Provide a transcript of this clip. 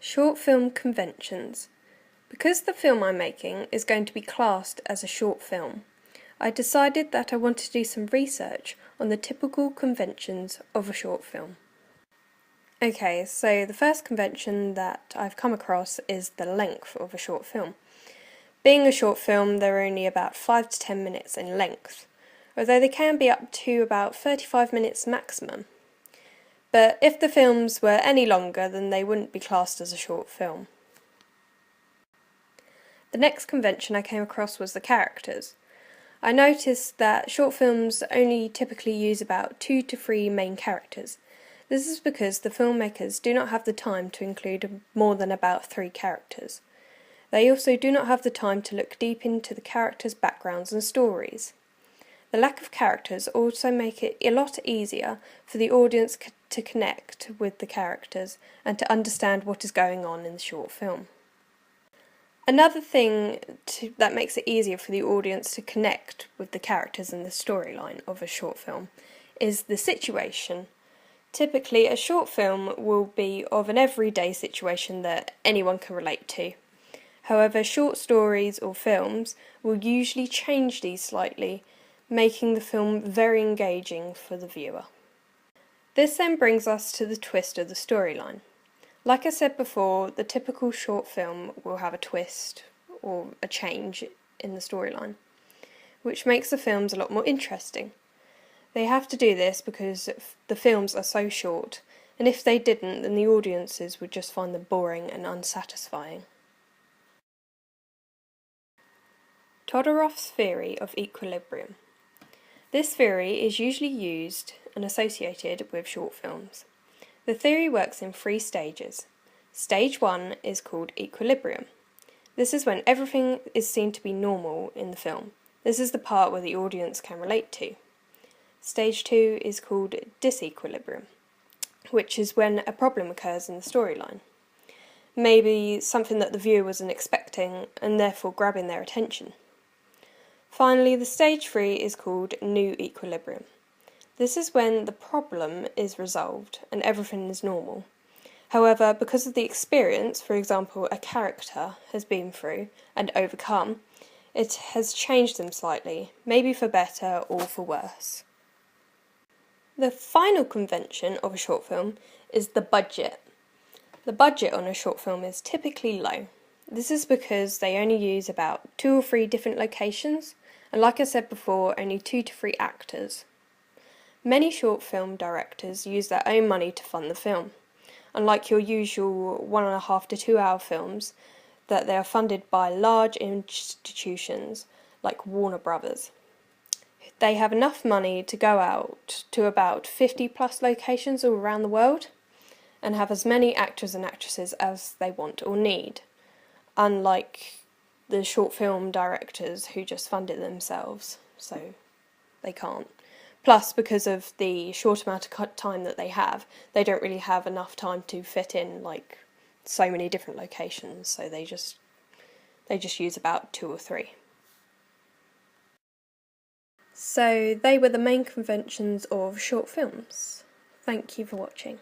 Short film conventions. Because the film I'm making is going to be classed as a short film, I decided that I wanted to do some research on the typical conventions of a short film. Okay, so the first convention that I've come across is the length of a short film. Being a short film, they're only about 5 to 10 minutes in length, although they can be up to about 35 minutes maximum. But if the films were any longer, then they wouldn't be classed as a short film. The next convention I came across was the characters. I noticed that short films only typically use about 2 to 3 main characters. This is because the filmmakers do not have the time to include more than about 3 characters. They also do not have the time to look deep into the characters' backgrounds and stories. The lack of characters also make it a lot easier for the audience to connect with the characters and to understand what is going on in the short film. Another thing that makes it easier for the audience to connect with the characters and the storyline of a short film is the situation. Typically, a short film will be of an everyday situation that anyone can relate to. However, short stories or films will usually change these slightly, making the film very engaging for the viewer. This then brings us to the twist of the storyline. Like I said before, the typical short film will have a twist or a change in the storyline, which makes the films a lot more interesting. They have to do this because the films are so short, and if they didn't, then the audiences would just find them boring and unsatisfying. Todorov's theory of equilibrium. This theory is usually used and associated with short films. The theory works in 3 stages. Stage 1 is called equilibrium. This is when everything is seen to be normal in the film. This is the part where the audience can relate to. Stage 2 is called disequilibrium, which is when a problem occurs in the storyline. Maybe something that the viewer wasn't expecting and therefore grabbing their attention. Finally, the stage 3 is called new equilibrium. This is when the problem is resolved and everything is normal. However, because of the experience, for example, a character has been through and overcome, it has changed them slightly, maybe for better or for worse. The final convention of a short film is the budget. The budget on a short film is typically low. This is because they only use about 2 or 3 different locations, and like I said before, only 2 to 3 actors. Many short film directors use their own money to fund the film, unlike your usual 1.5 to 2 hour films that they are funded by large institutions like Warner Brothers. They have enough money to go out to about 50 plus locations all around the world and have as many actors and actresses as they want or need, unlike the short film directors who just fund it themselves, so they can't. Plus, because of the short amount of time that they have, they don't really have enough time to fit in like so many different locations, so they just use about 2 or 3. So they were the main conventions of short films. Thank you for watching.